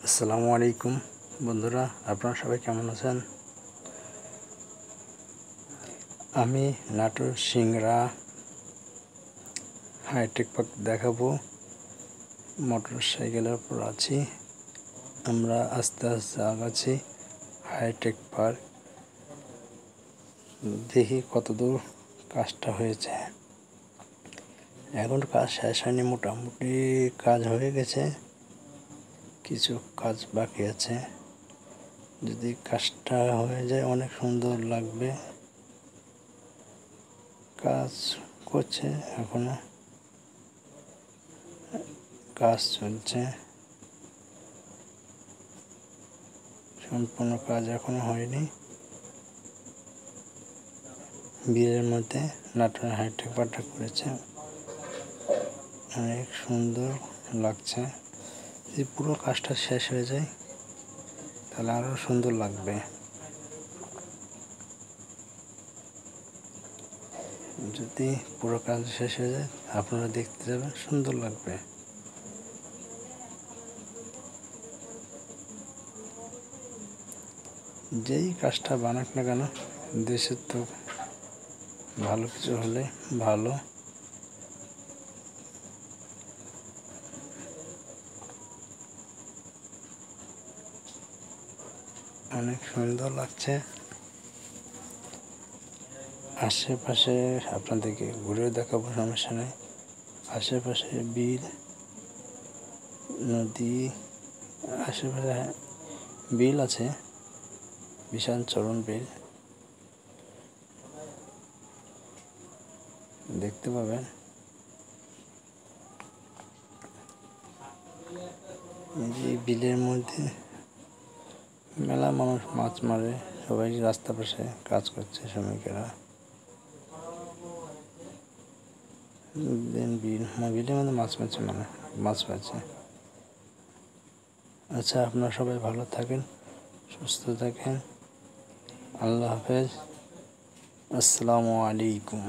আসসালামু আলাইকুম বন্ধুরা, আপনারা সবাই কেমন আছেন? আমি নাটোর সিংড়া হাইটেক পার্ক দেখাবো। মোটর সাইকেলের উপর আছি, আমরা আস্তে আস্তে আগাচ্ছি হাইটেক পার্ক। দেখি কতদূর কাজটা হয়েছে। এখন কাজ শেষ হয়নি, মোটামুটি কাজ হয়ে গেছে, কিছু কাজ বাকি আছে। যদি কাজটা হয়ে যায় অনেক সুন্দর লাগবে। কাজ করছে, এখনো কাজ চলছে, সম্পূর্ণ কাজ এখনো হয়নি। বিয়ের মধ্যে নাটোর হাইটেক পার্কটা করেছে, অনেক সুন্দর লাগছে। যদি পুরো কাজটা শেষ হয়ে যায় তাহলে আরও সুন্দর লাগবে। যদি পুরো কাজ শেষ হয়ে যায় আপনারা দেখতে যাবেন, সুন্দর লাগবে। যেই কাজটা বানাক না কেন, দেশের তো ভালো কিছু হলে ভালো। অনেক সুন্দর লাগছে। আশেপাশে আপনাদেরকে ঘুরেও দেখাবো, সমস্যা নেই। আশেপাশে বিল, নদী, আশেপাশে বিল আছে, বিশাল চরণ বিল দেখতে পাবেন। এই বিলের মধ্যে মেলা মানুষ মাছ মারে, সবাই রাস্তার পাশে কাজ করছে, শ্রমিকেরা। বিলের মধ্যে মাছ মারছে, মাছ পাচ্ছে। আচ্ছা, আপনারা সবাই ভালো থাকেন, সুস্থ থাকেন। আল্লাহ হাফেজ, আসসালামু আলাইকুম।